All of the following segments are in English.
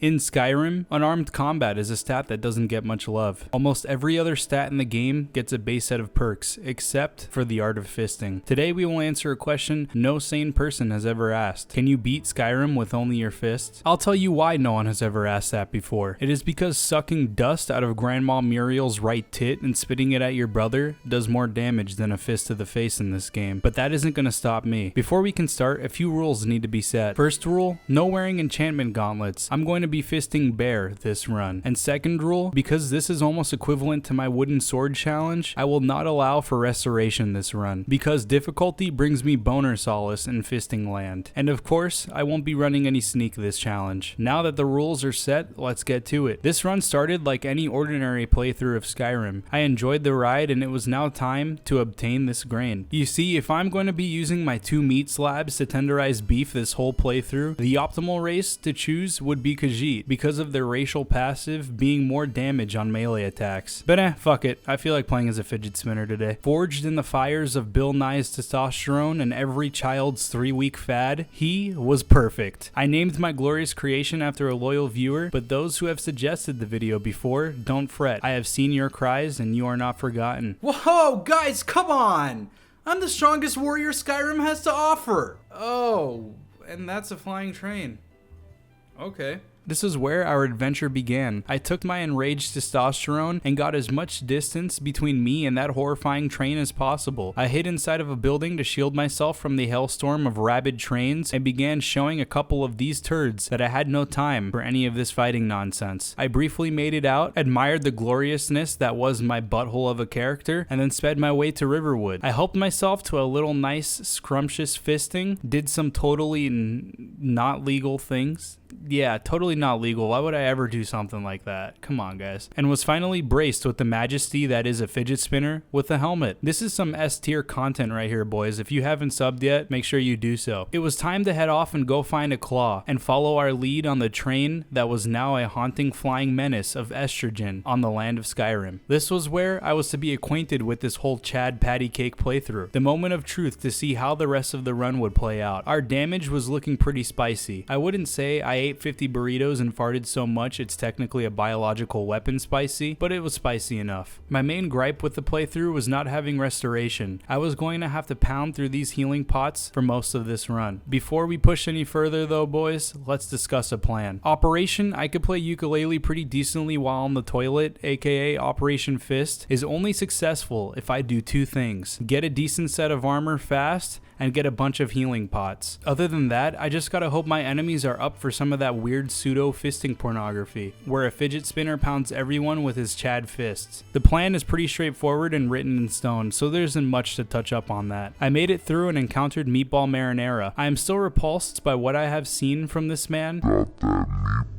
In Skyrim, unarmed combat is a stat that doesn't get much love. Almost every other stat in the game gets a base set of perks, except for the art of fisting. Today we will answer a question no sane person has ever asked. Can you beat Skyrim with only your fists? I'll tell you why no one has ever asked that before. It is because sucking dust out of Grandma Muriel's right tit and spitting it at your brother does more damage than a fist to the face in this game. But that isn't going to stop me. Before we can start, a few rules need to be set. First rule, no wearing enchantment gauntlets. I'm going to be fisting bear this run. And second rule, because this is almost equivalent to my wooden sword challenge, I will not allow for restoration this run, because difficulty brings me boner solace in fisting land. And of course, I won't be running any sneak this challenge. Now that the rules are set, let's get to it. This run started like any ordinary playthrough of Skyrim. I enjoyed the ride and it was now time to obtain this grain. You see, if I'm going to be using my 2 meat slabs to tenderize beef this whole playthrough, the optimal race to choose would be Khajiit, because of their racial passive being more damage on melee attacks. But fuck it, I feel like playing as a fidget spinner today. Forged in the fires of Bill Nye's testosterone and every child's 3-week fad, he was perfect. I named my glorious creation after a loyal viewer, but those who have suggested the video before, don't fret. I have seen your cries and you are not forgotten. Whoa, guys, come on! I'm the strongest warrior Skyrim has to offer! Oh, and that's a flying train. Okay. This is where our adventure began. I took my enraged testosterone and got as much distance between me and that horrifying train as possible. I hid inside of a building to shield myself from the hellstorm of rabid trains and began showing a couple of these turds that I had no time for any of this fighting nonsense. I briefly made it out, admired the gloriousness that was my butthole of a character, and then sped my way to Riverwood. I helped myself to a little nice scrumptious fisting, did some totally not legal things. Yeah, totally not legal. Why would I ever do something like that? Come on, guys. And was finally braced with the majesty that is a fidget spinner with a helmet. This is some S-tier content right here, boys. If you haven't subbed yet, make sure you do so. It was time to head off and go find a claw and follow our lead on the train that was now a haunting flying menace of estrogen on the land of Skyrim. This was where I was to be acquainted with this whole Chad patty cake playthrough. The moment of truth to see how the rest of the run would play out. Our damage was looking pretty spicy. I wouldn't say I ate 50 burritos and farted so much it's technically a biological weapon spicy, but it was spicy enough. My main gripe with the playthrough was not having restoration. I was going to have to pound through these healing pots for most of this run. Before we push any further though, boys, let's discuss a plan. Operation I could play ukulele pretty decently while on the toilet, aka Operation Fist, is only successful if I do 2 things. Get a decent set of armor fast, and get a bunch of healing pots. Other than that, I just gotta hope my enemies are up for some of that weird pseudo fisting pornography, where a fidget spinner pounds everyone with his Chad fists. The plan is pretty straightforward and written in stone, so there isn't much to touch up on that. I made it through and encountered Meatball Marinara. I am still repulsed by what I have seen from this man. Got that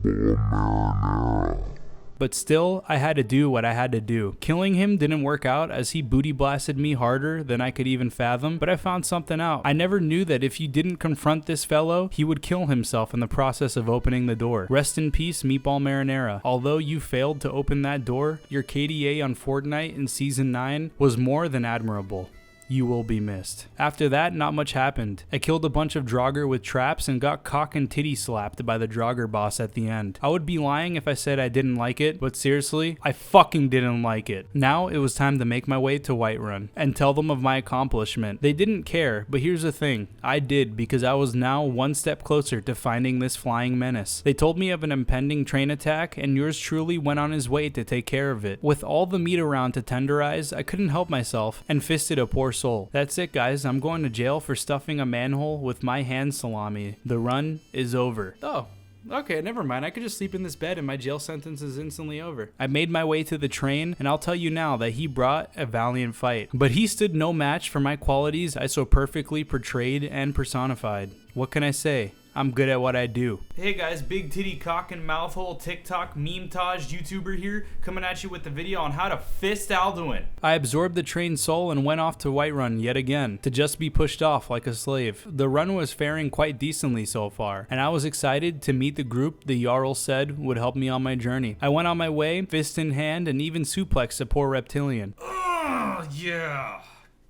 meatball marinara. But still, I had to do what I had to do. Killing him didn't work out as he booty blasted me harder than I could even fathom, but I found something out. I never knew that if you didn't confront this fellow, he would kill himself in the process of opening the door. Rest in peace, Meatball Marinara. Although you failed to open that door, your KDA on Fortnite in Season 9 was more than admirable. You will be missed. After that, not much happened. I killed a bunch of Draugr with traps and got cock and titty slapped by the Draugr boss at the end. I would be lying if I said I didn't like it, but seriously, I fucking didn't like it. Now it was time to make my way to Whiterun and tell them of my accomplishment. They didn't care, but here's the thing. I did, because I was now 1 step closer to finding this flying menace. They told me of an impending train attack, and yours truly went on his way to take care of it. With all the meat around to tenderize, I couldn't help myself and fisted a poor soul. That's it, guys. I'm going to jail for stuffing a manhole with my hand salami. The run is over. Oh. Okay, never mind. I could just sleep in this bed and my jail sentence is instantly over. I made my way to the train, and I'll tell you now that he brought a valiant fight. But he stood no match for my qualities I so perfectly portrayed and personified. What can I say? I'm good at what I do. Hey guys, big titty cock and mouthhole TikTok meme-tage YouTuber here, coming at you with the video on how to fist Alduin. I absorbed the train's soul and went off to Whiterun yet again, to just be pushed off like a slave. The run was faring quite decently so far, and I was excited to meet the group the Jarl said would help me on my journey. I went on my way, fist in hand, and even suplexed a poor reptilian. Oh, yeah.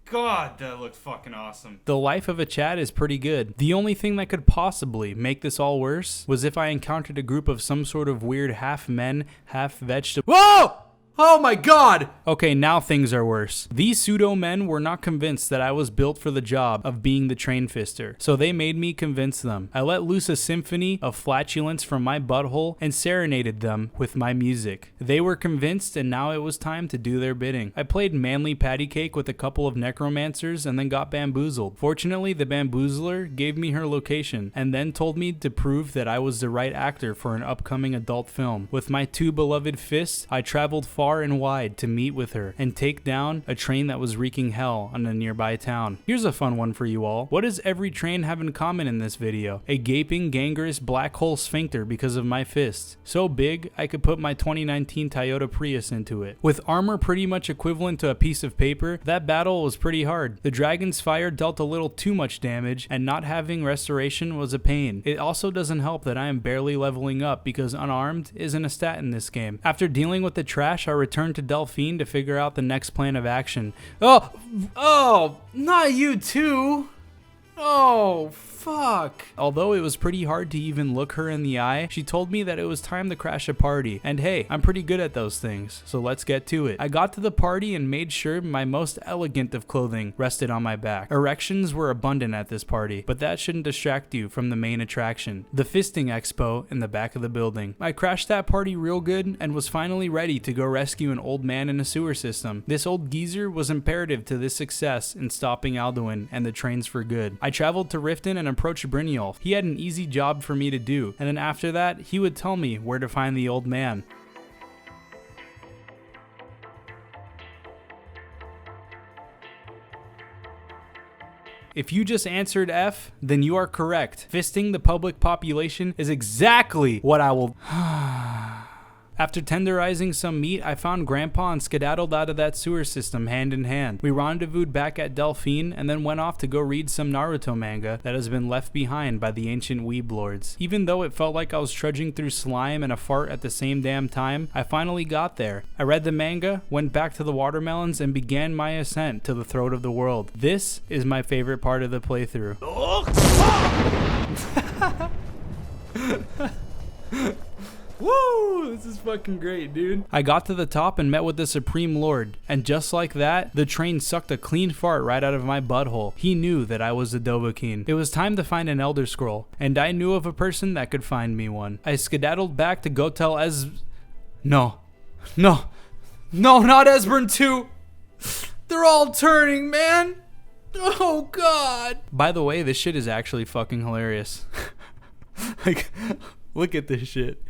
God, that looked fucking awesome. The life of a Chad is pretty good. The only thing that could possibly make this all worse was if I encountered a group of some sort of weird half men, half vegetable. Whoa! Oh my god! Okay, now things are worse. These pseudo-men were not convinced that I was built for the job of being the train fister, so they made me convince them. I let loose a symphony of flatulence from my butthole and serenaded them with my music. They were convinced, and now it was time to do their bidding. I played manly patty cake with a couple of necromancers and then got bamboozled. Fortunately, the bamboozler gave me her location and then told me to prove that I was the right actor for an upcoming adult film. With my two beloved fists, I traveled far and wide to meet with her and take down a train that was wreaking hell on a nearby town. Here's a fun one for you all. What does every train have in common in this video? A gaping, gangrenous black hole sphincter because of my fists. So big, I could put my 2019 Toyota Prius into it. With armor pretty much equivalent to a piece of paper, that battle was pretty hard. The dragon's fire dealt a little too much damage, and not having restoration was a pain. It also doesn't help that I am barely leveling up because unarmed isn't a stat in this game. After dealing with the trash, I returned to Delphine to figure out the next plan of action. Oh, not you too. Oh, fuck. Although it was pretty hard to even look her in the eye, she told me that it was time to crash a party. And hey, I'm pretty good at those things, so let's get to it. I got to the party and made sure my most elegant of clothing rested on my back. Erections were abundant at this party, but that shouldn't distract you from the main attraction, the fisting expo in the back of the building. I crashed that party real good and was finally ready to go rescue an old man in a sewer system. This old geezer was imperative to this success in stopping Alduin and the trains for good. I traveled to Riften and approached Brynjolf. He had an easy job for me to do, and then after that, he would tell me where to find the old man. If you just answered F, then you are correct. Fisting the public population is exactly what I will... After tenderizing some meat, I found Grandpa and skedaddled out of that sewer system hand in hand. We rendezvoused back at Delphine and then went off to go read some Naruto manga that has been left behind by the ancient weeb lords. Even though it felt like I was trudging through slime and a fart at the same damn time, I finally got there. I read the manga, went back to the watermelons, and began my ascent to the throat of the world. This is my favorite part of the playthrough. Woo! This is fucking great, dude. I got to the top and met with the Supreme Lord, and just like that, the train sucked a clean fart right out of my butthole. He knew that I was the Dovahkiin. It was time to find an Elder Scroll, and I knew of a person that could find me one. I skedaddled back to go tell No, not Esbern 2! They're all turning, man! Oh, God! By the way, this shit is actually fucking hilarious. Like, look at this shit.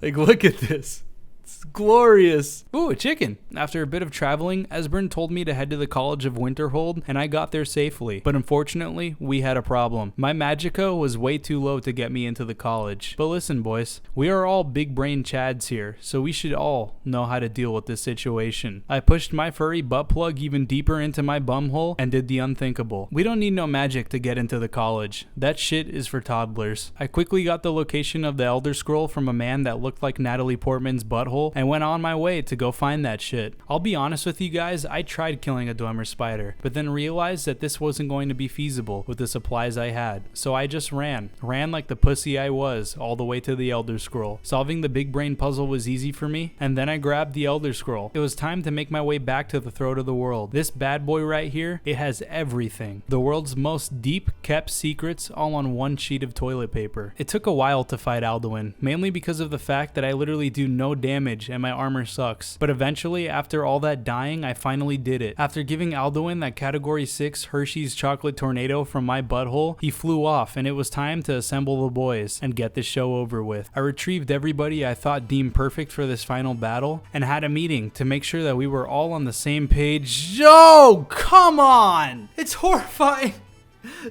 Like, look at this. It's glorious. Ooh, a chicken. After a bit of traveling, Esbern told me to head to the College of Winterhold, and I got there safely. But unfortunately, we had a problem. My Magica was way too low to get me into the college. But listen, boys, we are all big brain chads here, so we should all know how to deal with this situation. I pushed my furry butt plug even deeper into my bumhole and did the unthinkable. We don't need no magic to get into the college. That shit is for toddlers. I quickly got the location of the Elder Scroll from a man that looked like Natalie Portman's butthole and went on my way to go find that shit. I'll be honest with you guys, I tried killing a Dwemer spider, but then realized that this wasn't going to be feasible with the supplies I had. So I just ran like the pussy I was, all the way to the Elder Scroll. Solving the big brain puzzle was easy for me, and then I grabbed the Elder Scroll. It was time to make my way back to the throat of the world. This bad boy right here, it has everything. The world's most deep kept secrets all on one sheet of toilet paper. It took a while to fight Alduin, mainly because of the fact that I literally do no damage and my armor sucks. But eventually, after all that dying, I finally did it. After giving Alduin that category 6 Hershey's chocolate tornado from my butthole, he flew off and it was time to assemble the boys and get this show over with. I retrieved everybody I thought deemed perfect for this final battle and had a meeting to make sure that we were all on the same page. Oh, come on! It's horrifying!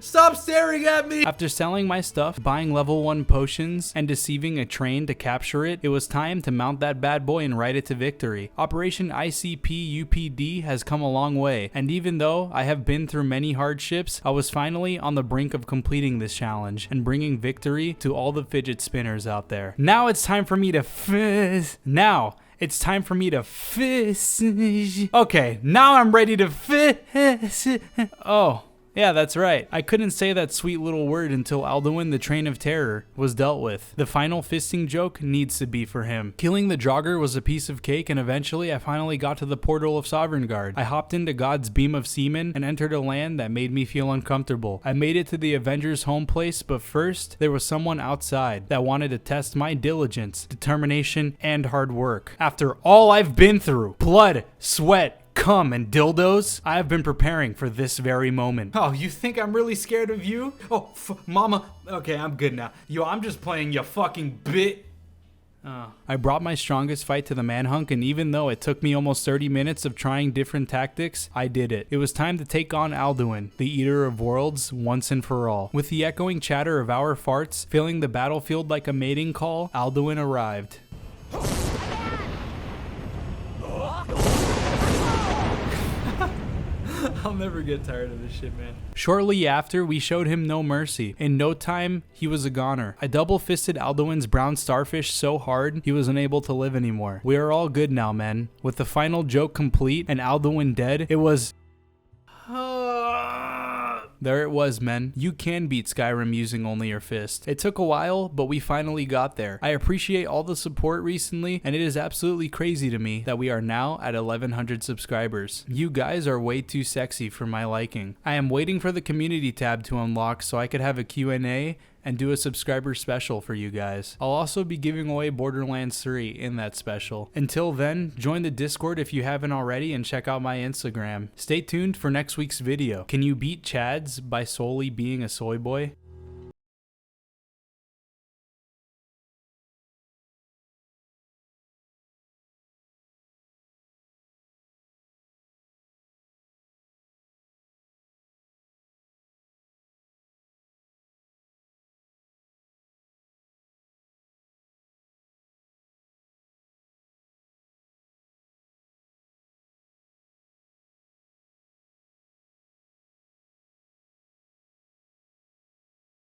Stop staring at me! After selling my stuff, buying level 1 potions, and deceiving a train to capture it, it was time to mount that bad boy and ride it to victory. Operation ICP UPD has come a long way, and even though I have been through many hardships, I was finally on the brink of completing this challenge and bringing victory to all the fidget spinners out there. Now it's time for me to It's time for me to finish. Okay, now I'm ready to finish. Oh. Yeah, that's right. I couldn't say that sweet little word until Alduin, the Train of Terror, was dealt with. The final fisting joke needs to be for him. Killing the Draugr was a piece of cake, and eventually I finally got to the portal of Sovngarde. I hopped into God's beam of semen and entered a land that made me feel uncomfortable. I made it to the Avengers' home place, but first, there was someone outside that wanted to test my diligence, determination, and hard work. After all I've been through, blood, sweat, cum, and dildos, I have been preparing for this very moment. Oh, you think I'm really scared of you? Oh, mama. Okay, I'm good now. Yo, I'm just playing your fucking bit. I brought my strongest fight to the manhunt, and even though it took me almost 30 minutes of trying different tactics, I did it. It was time to take on Alduin, the Eater of Worlds, once and for all. With the echoing chatter of our farts filling the battlefield like a mating call, Alduin arrived. I'll never get tired of this shit, man. Shortly after, we showed him no mercy. In no time, he was a goner. I double-fisted Alduin's brown starfish so hard, he was unable to live anymore. We are all good now, men. With the final joke complete and Alduin dead, it was... There it was, men. You can beat Skyrim using only your fist. It took a while, but we finally got there. I appreciate all the support recently, and it is absolutely crazy to me that we are now at 1,100 subscribers. You guys are way too sexy for my liking. I am waiting for the community tab to unlock so I could have a Q&A and do a subscriber special for you guys. I'll also be giving away Borderlands 3 in that special. Until then, join the Discord if you haven't already and check out my Instagram. Stay tuned for next week's video. Can you beat Chads by solely being a soy boy?